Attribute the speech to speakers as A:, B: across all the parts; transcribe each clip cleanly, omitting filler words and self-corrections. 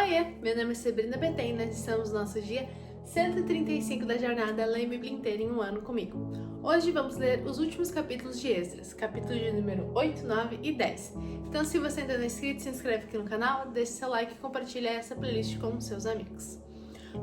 A: Oiê, meu nome é Sabrina Betém e nós estamos no nosso dia 135 da jornada Lê a Bíblia inteira em um ano comigo. Hoje vamos ler os últimos capítulos de Esdras, capítulos de número 8, 9 e 10. Então se você ainda não é inscrito, se inscreve aqui no canal, deixe seu like e compartilhe essa playlist com seus amigos.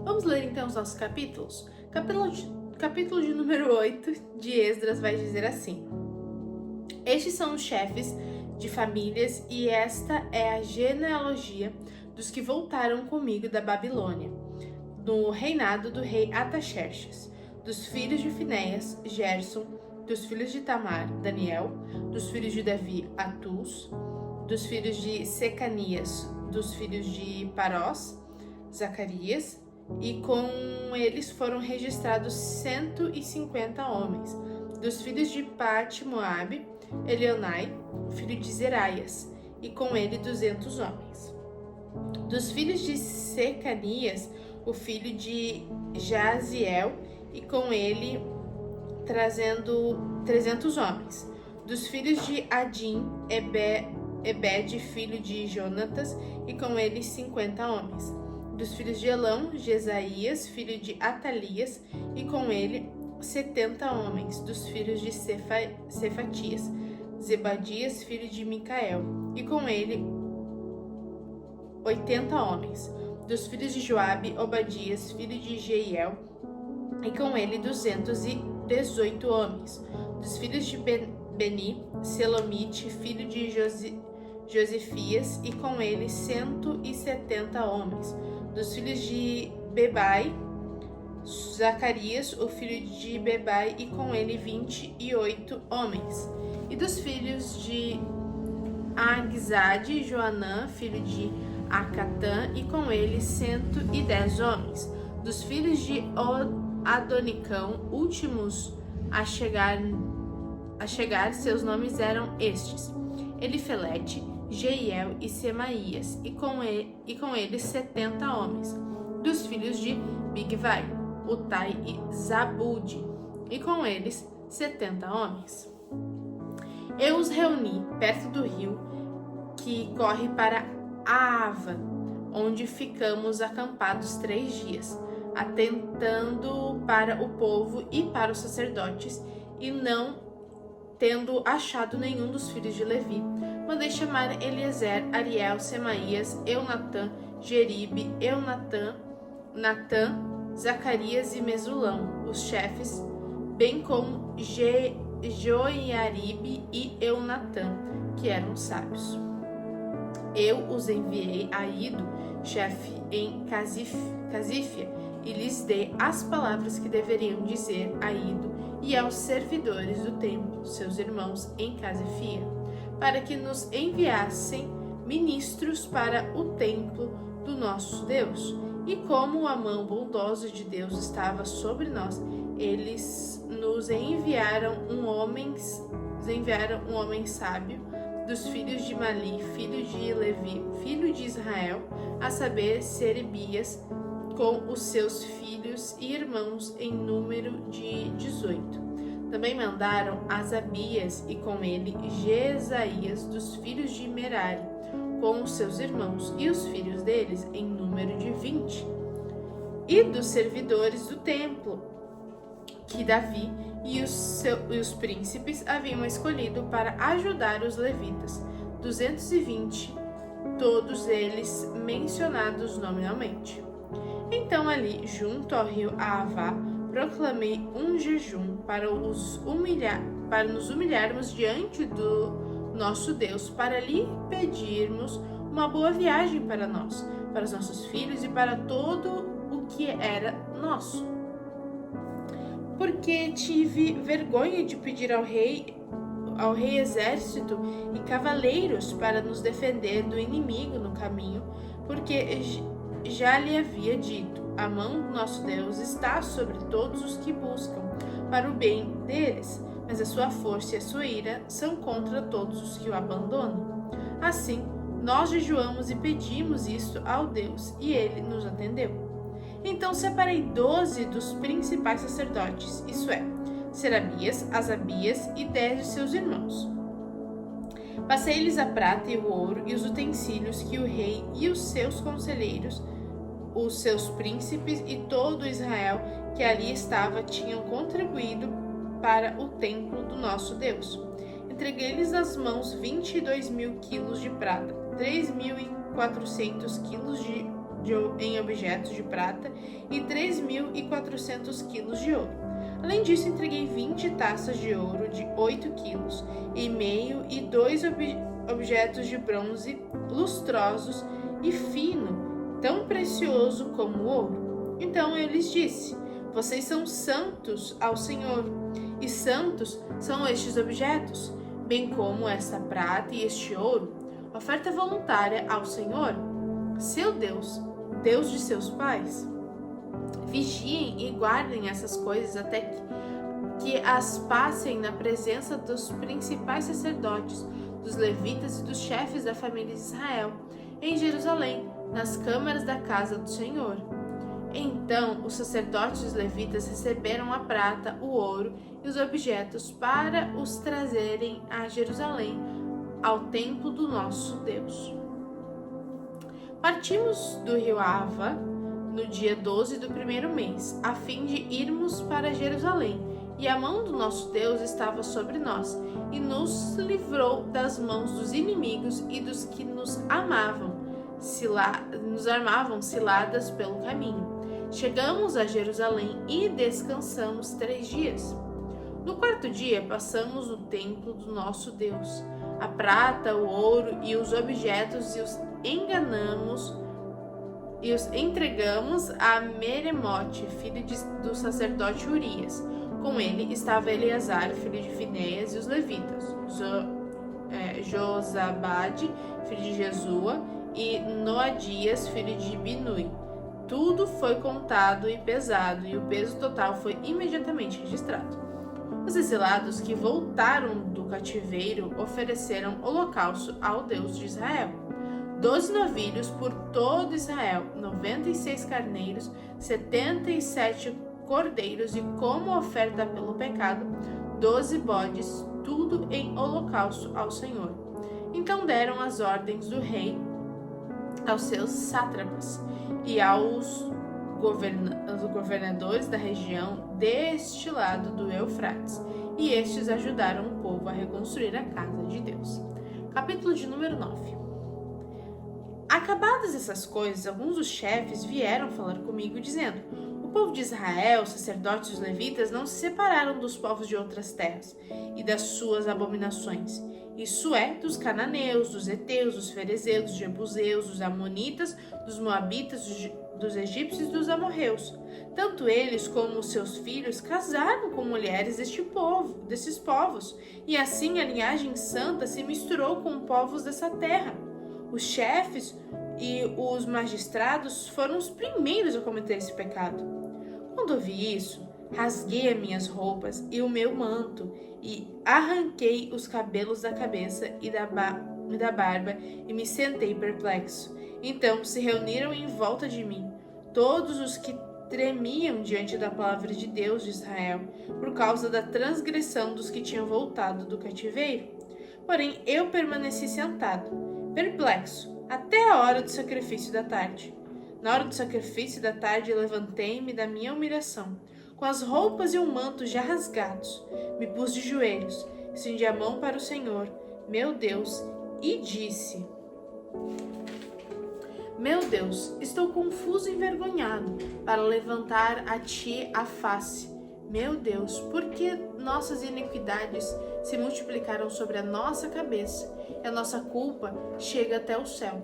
A: Vamos ler então os nossos capítulos? Capítulo de número 8 de Esdras vai dizer assim: Estes são os chefes de famílias e esta é a genealogia dos que voltaram comigo da Babilônia, no reinado do rei Ataxerxes, dos filhos de Finéias, Gerson, dos filhos de Tamar, Daniel, dos filhos de Davi, Atus, dos filhos de Secanias, dos filhos de Parós, Zacarias, e com eles foram registrados 150 homens, dos filhos de Pat-Moabe, Elionai, filho de Zeraias, e com ele 200 homens. Dos filhos de Secanias, o filho de Jaziel, e com ele trazendo 300 homens. Dos filhos de Adim, Ebed, filho de Jonatas, e com ele 50 homens. Dos filhos de Elão, Jesaías, filho de Atalias, e com ele 70 homens. Dos filhos de Cefatias, Zebadias, filho de Micael, e com ele 80 homens. Dos filhos de Joabe, Obadias, filho de Jeiel, e com ele 218 homens. Dos filhos de Beni, Selomite, filho de Josifias, e com ele 170 homens. Dos filhos de Bebai, Zacarias, o filho de Bebai, e com ele 28 homens. E dos filhos de Agzade, Joanã, filho de Acatã, e com ele 110 homens. Dos filhos de Adonicão, últimos a chegar, seus nomes eram estes: Elifelete, Jeiel e Semaías, e com eles 70 homens. Dos filhos de Bigvai, Utai e Zabude, e com eles 70 homens. Eu os reuni perto do rio que corre para Ava, onde ficamos acampados 3 dias, atentando para o povo e para os sacerdotes, e não tendo achado nenhum dos filhos de Levi, mandei chamar Eliezer, Ariel, Semaías, Eunatã, Jeribe, Natã, Zacarias e Mesulão, os chefes, bem como Joiaribe e Eunatã, que eram sábios. Eu os enviei a Ido, chefe em Casífia, e lhes dei as palavras que deveriam dizer a Ido e aos servidores do templo, seus irmãos em Casífia, para que nos enviassem ministros para o templo do nosso Deus. E como a mão bondosa de Deus estava sobre nós, eles nos enviaram um homem sábio dos filhos de Mali, filho de Levi, filho de Israel, a saber, Serebias, com os seus filhos e irmãos em número de 18. Também mandaram Asabias e com ele Jesaías dos filhos de Merari, com os seus irmãos e os filhos deles em número de 20. E dos servidores do templo, que Davi e os príncipes haviam escolhido para ajudar os levitas, 220, todos eles mencionados nominalmente. Então ali, junto ao rio Ahava, proclamei um jejum para nos humilharmos diante do nosso Deus, para lhe pedirmos uma boa viagem para nós, para os nossos filhos e para todo o que era nosso. Porque tive vergonha de pedir ao rei exército e cavaleiros para nos defender do inimigo no caminho, porque já lhe havia dito: a mão do nosso Deus está sobre todos os que buscam para o bem deles, mas a sua força e a sua ira são contra todos os que o abandonam. Assim, nós jejuamos e pedimos isto ao Deus, e ele nos atendeu. Então separei 12 dos principais sacerdotes, isso é, Serabias, Asabias e 10 de seus irmãos. Passei-lhes a prata e o ouro e os utensílios que o rei e os seus conselheiros, os seus príncipes e todo Israel que ali estava tinham contribuído para o templo do nosso Deus. Entreguei-lhes nas mãos 22.000 quilos de prata, 3.400 quilos em objetos de prata e 3.400 quilos de ouro. Além disso, entreguei 20 taças de ouro de 8 quilos e meio e 2 objetos de bronze lustrosos e fino, tão precioso como o ouro. Então eu lhes disse: vocês são santos ao Senhor, e santos são estes objetos, bem como esta prata e este ouro, oferta voluntária ao Senhor, seu Deus, Deus de seus pais. Vigiem e guardem essas coisas até que as passem na presença dos principais sacerdotes, dos levitas e dos chefes da família de Israel, em Jerusalém, nas câmaras da casa do Senhor. Então os sacerdotes e os levitas receberam a prata, o ouro e os objetos para os trazerem a Jerusalém, ao templo do nosso Deus. Partimos do rio Ava no dia 12 do primeiro mês, a fim de irmos para Jerusalém, e a mão do nosso Deus estava sobre nós, e nos livrou das mãos dos inimigos e dos que nos armavam ciladas pelo caminho. Chegamos a Jerusalém e descansamos 3 dias. No 4º dia, passamos no templo do nosso Deus. A prata, o ouro e os objetos e os entregamos a Meremote, filho do sacerdote Urias. Com ele estava Eleazar, filho de Finéias, e os levitas, Josabade, filho de Jesua, e Noadias, filho de Binui. Tudo foi contado e pesado, e o peso total foi imediatamente registrado. Os exilados que voltaram do cativeiro ofereceram holocausto ao Deus de Israel. 12 novilhos por todo Israel, 96 carneiros, 77 cordeiros e, como oferta pelo pecado, 12 bodes, tudo em holocausto ao Senhor. Então deram as ordens do rei aos seus sátrapas e aos governadores da região deste lado do Eufrates, e estes ajudaram o povo a reconstruir a casa de Deus. Capítulo de número 9. Acabadas essas coisas, alguns dos chefes vieram falar comigo, dizendo: o povo de Israel, os sacerdotes e os levitas não se separaram dos povos de outras terras e das suas abominações. Isso é, dos cananeus, dos heteus, dos ferezeus, dos jebuseus, dos amonitas, dos moabitas, dos egípcios e dos amorreus. Tanto eles como os seus filhos casaram com mulheres desses povos, e assim a linhagem santa se misturou com povos dessa terra. Os chefes e os magistrados foram os primeiros a cometer esse pecado. Quando ouvi isso, rasguei as minhas roupas e o meu manto, e arranquei os cabelos da cabeça e da barba, e me sentei perplexo. Então se reuniram em volta de mim todos os que tremiam diante da palavra de Deus de Israel, por causa da transgressão dos que tinham voltado do cativeiro. Porém eu permaneci sentado, perplexo, até a hora do sacrifício da tarde. Na hora do sacrifício da tarde levantei-me da minha humilhação, com as roupas e o manto já rasgados. Me pus de joelhos, estendi a mão para o Senhor, meu Deus, e disse: meu Deus, estou confuso e envergonhado para levantar a ti a face. Meu Deus, por que nossas iniquidades se multiplicaram sobre a nossa cabeça e a nossa culpa chega até o céu?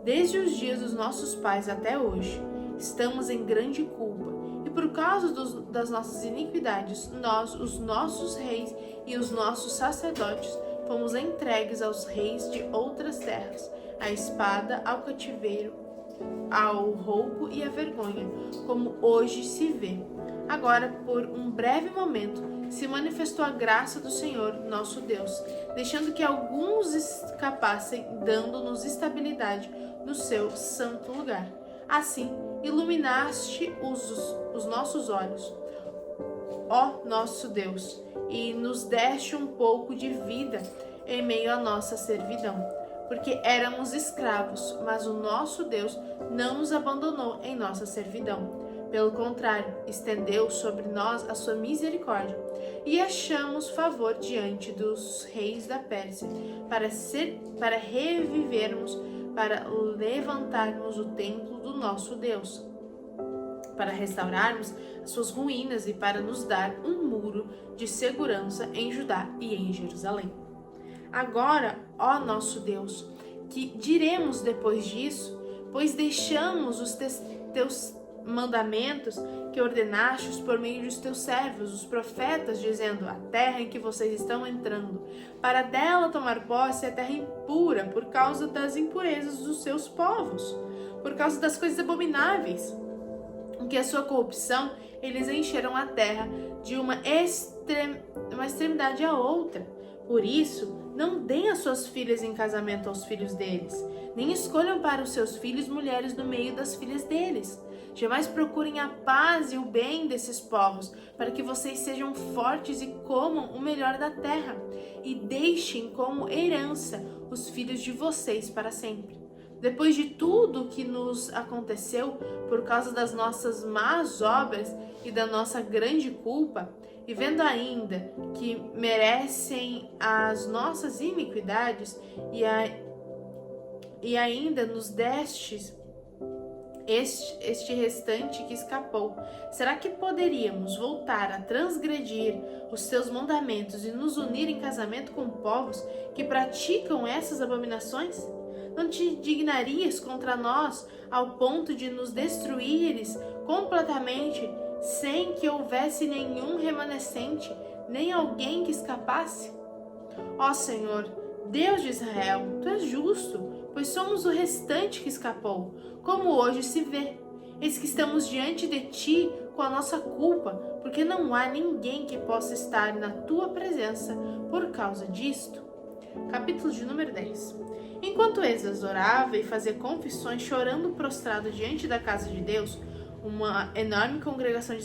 A: Desde os dias dos nossos pais até hoje, estamos em grande culpa, e por causa das nossas iniquidades, nós, os nossos reis e os nossos sacerdotes, fomos entregues aos reis de outras terras, à espada, ao cativeiro, ao roubo e à vergonha, como hoje se vê. Agora, por um breve momento, se manifestou a graça do Senhor, nosso Deus, deixando que alguns escapassem, dando-nos estabilidade no seu santo lugar. Assim, iluminaste os nossos olhos, ó nosso Deus, e nos deste um pouco de vida em meio à nossa servidão, porque éramos escravos, mas o nosso Deus não nos abandonou em nossa servidão. Pelo contrário, estendeu sobre nós a sua misericórdia e achamos favor diante dos reis da Pérsia para revivermos, para levantarmos o templo do nosso Deus, para restaurarmos as suas ruínas e para nos dar um muro de segurança em Judá e em Jerusalém. Agora, ó nosso Deus, que diremos depois disso? Pois deixamos os teus mandamentos que ordenastes por meio dos teus servos, os profetas, dizendo: a terra em que vocês estão entrando, para dela tomar posse, é terra impura por causa das impurezas dos seus povos, por causa das coisas abomináveis, em que a sua corrupção eles encheram a terra de uma extremidade a outra. Por isso, não deem as suas filhas em casamento aos filhos deles, nem escolham para os seus filhos mulheres no meio das filhas deles. Jamais procurem a paz e o bem desses povos, para que vocês sejam fortes e comam o melhor da terra, e deixem como herança os filhos de vocês para sempre. Depois de tudo o que nos aconteceu por causa das nossas más obras e da nossa grande culpa, e vendo ainda que merecem as nossas iniquidades, e ainda nos destes este restante que escapou, será que poderíamos voltar a transgredir os teus mandamentos e nos unir em casamento com povos que praticam essas abominações? Não te indignarias contra nós ao ponto de nos destruíres completamente, sem que houvesse nenhum remanescente, nem alguém que escapasse? Ó Senhor, Deus de Israel, tu és justo, pois somos o restante que escapou, como hoje se vê. Eis que estamos diante de ti com a nossa culpa, porque não há ninguém que possa estar na tua presença por causa disto. Capítulo de número 10. Enquanto Esdras orava e fazia confissões, chorando prostrado diante da casa de Deus, uma enorme congregação de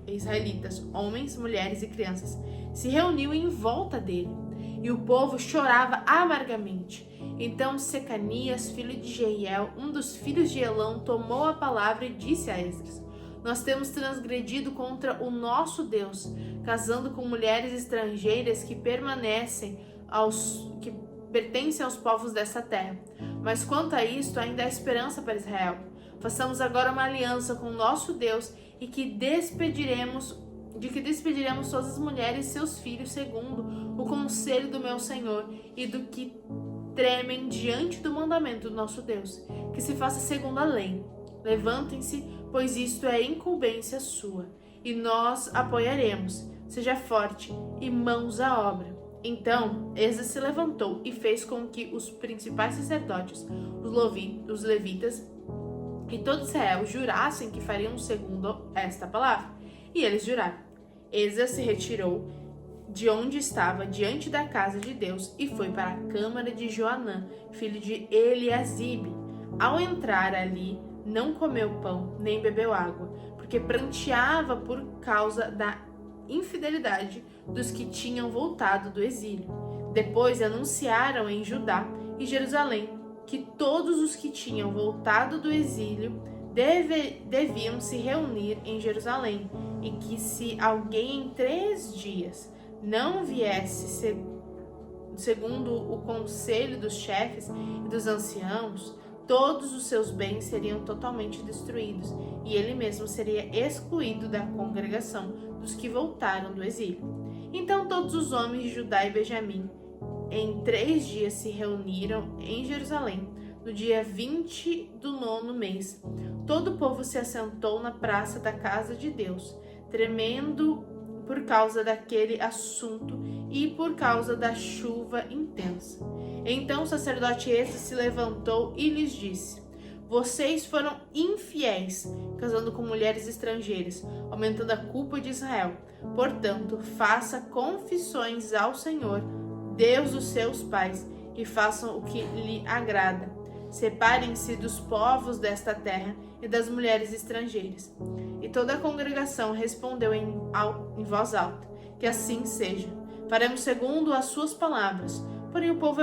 A: israelitas, homens, mulheres e crianças, se reuniu em volta dele, e o povo chorava amargamente. Então Secanias, filho de Jeiel, um dos filhos de Elão, tomou a palavra e disse a Esdras: nós temos transgredido contra o nosso Deus, casando com mulheres estrangeiras que pertencem aos povos dessa terra. Mas quanto a isto, ainda há esperança para Israel. Façamos agora uma aliança com o nosso Deus e que despediremos todas as mulheres e seus filhos segundo o conselho do meu Senhor e do que tremem diante do mandamento do nosso Deus, que se faça segundo a lei. Levantem-se, pois isto é incumbência sua, e nós apoiaremos. Seja forte e mãos à obra. Então Esdras se levantou e fez com que os principais sacerdotes, os levitas e todo Israel jurassem que fariam segundo esta palavra. E eles juraram. Esdras se retirou de onde estava diante da casa de Deus e foi para a câmara de Joanã, filho de Eliasibe. Ao entrar ali, não comeu pão nem bebeu água, porque pranteava por causa da infidelidade dos que tinham voltado do exílio. Depois anunciaram em Judá e Jerusalém que todos os que tinham voltado do exílio deviam se reunir em Jerusalém, e que se alguém em 3 dias não viesse segundo o conselho dos chefes e dos anciãos, todos os seus bens seriam totalmente destruídos, e ele mesmo seria excluído da congregação dos que voltaram do exílio. Então todos os homens de Judá e Benjamim em 3 dias se reuniram em Jerusalém, no dia 20 do 9º mês. Todo o povo se assentou na praça da casa de Deus, tremendo por causa daquele assunto e por causa da chuva intensa. Então o sacerdote Esdras se levantou e lhes disse: vocês foram infiéis, casando com mulheres estrangeiras, aumentando a culpa de Israel. Portanto, faça confissões ao Senhor, Deus dos seus pais, e façam o que lhe agrada. Separem-se dos povos desta terra e das mulheres estrangeiras. E toda a congregação respondeu em voz alta: que assim seja. Faremos segundo as suas palavras. Porém, o povo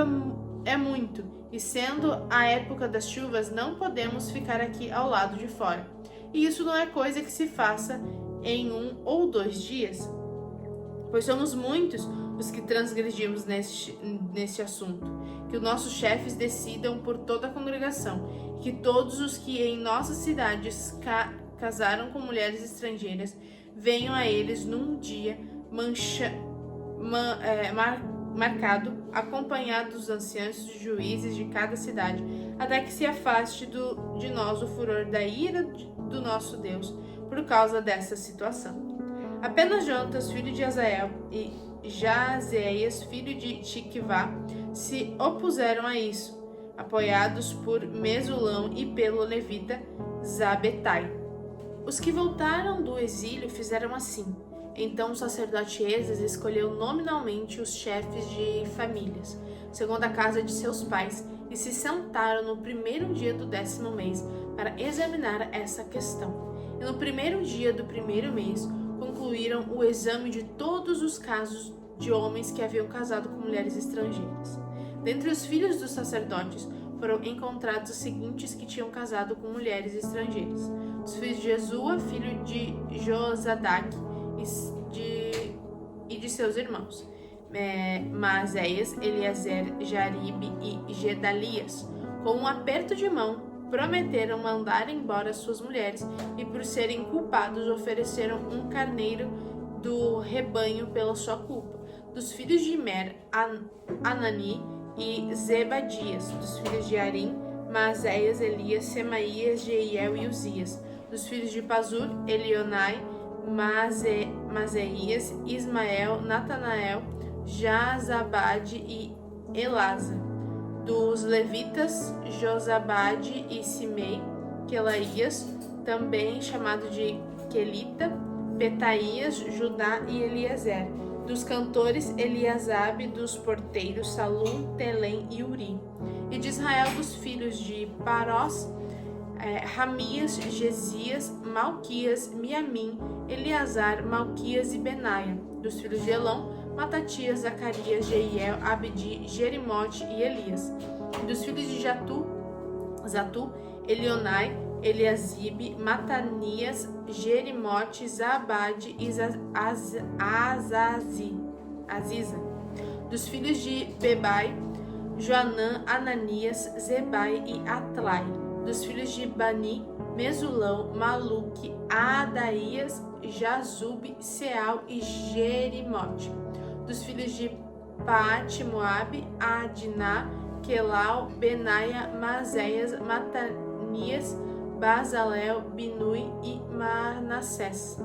A: é muito, e sendo a época das chuvas, não podemos ficar aqui ao lado de fora. E isso não é coisa que se faça em 1 ou 2 dias, pois somos muitos os que transgredimos neste assunto. Que os nossos chefes decidam por toda a congregação, que todos os que em nossas cidades casaram com mulheres estrangeiras venham a eles num dia marcado, acompanhado dos anciãos e juízes de cada cidade, até que se afaste de nós o furor da ira do nosso Deus por causa dessa situação. Apenas Jonatas, filho de Azael, e Jazeias, filho de Tiquivá, se opuseram a isso, apoiados por Mesulão e pelo levita Zabetai. Os que voltaram do exílio fizeram assim. Então o sacerdote Esdras escolheu nominalmente os chefes de famílias, segundo a casa de seus pais, e se sentaram no primeiro dia do 10º mês para examinar essa questão. E no primeiro dia do primeiro mês concluíram o exame de todos os casos de homens que haviam casado com mulheres estrangeiras. Dentre os filhos dos sacerdotes foram encontrados os seguintes que tinham casado com mulheres estrangeiras: os filhos de Jesua, filho de Josadac, e de seus irmãos, Maazéias, Eliezer, Jaribe e Gedalias. Com um aperto de mão, prometeram mandar embora suas mulheres e, por serem culpados, ofereceram um carneiro do rebanho pela sua culpa. Dos filhos de Mer, Anani e Zebadias. Dos filhos de Arim, Maazéias, Elias, Semaías, Jeiel e Uzias. Dos filhos de Pazur, Elionai, Mazeias, Ismael, Natanael, Jazabade e Elasa. Dos levitas, Josabade e Simei, Quelaías, também chamado de Quelita, Petaías, Judá e Eliezer. Dos cantores, Eliasabe, dos porteiros, Salum, Telém e Uri. E de Israel, dos filhos de Parós, Ramias, Gesias, Malquias, Miamim, Eleazar, Malquias e Benaia. Dos filhos de Elão, Matatias, Zacarias, Jeiel, Abdi, Jerimote e Elias. Dos filhos de Zatu, Elionai, Eliasibe, Matanias, Jerimote, Zabade e Aziza. Dos filhos de Bebai, Joanã, Ananias, Zebai e Atlai. Dos filhos de Bani, Mesulão, Maluque, Adaías, Jazube, Seal e Jerimote. Dos filhos de Paate, Moabe, Adiná, Quelau, Benaia, Mazéias, Matanias, Bazalel, Binui e Manassés.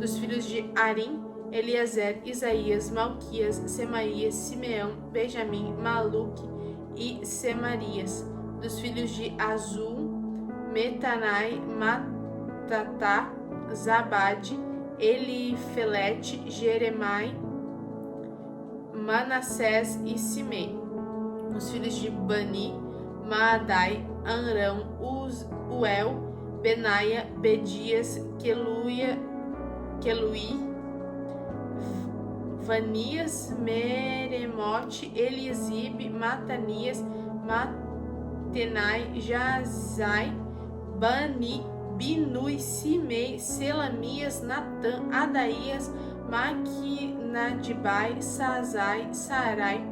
A: Dos filhos de Arim, Eliezer, Isaías, Malquias, Semaías, Simeão, Benjamim, Maluque e Semarias. Dos filhos de Azul, Metanai, Matatá, Zabade, Elifelete, Jeremai, Manassés e Simei. Os filhos de Bani, Maadai, Anrão, Uel, Benaia, Bedias, Queluí, Vanias, Meremote, Eliasibe, Matanias, Matenai, Jazai, Bani, Binui, Simei, Selamias, Natã, Adaías, Maquinadibai, Sazai, Sarai,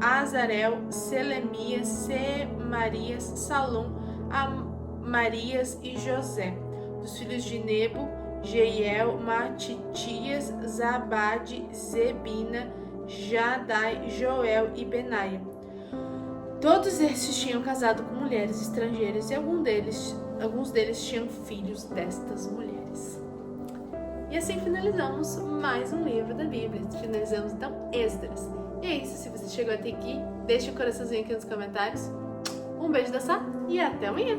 A: Azarel, Selemias, Semarias, Salom, Amarias e José. Dos filhos de Nebo, Jeiel, Matitias, Zabade, Zebina, Jadai, Joel e Benaia. Todos estes tinham casado com mulheres estrangeiras e alguns deles tinham filhos destas mulheres. E assim finalizamos mais um livro da Bíblia. Finalizamos então Esdras. E é isso, se você chegou até aqui, deixe o coraçãozinho aqui nos comentários. Um beijo da Sá e até amanhã!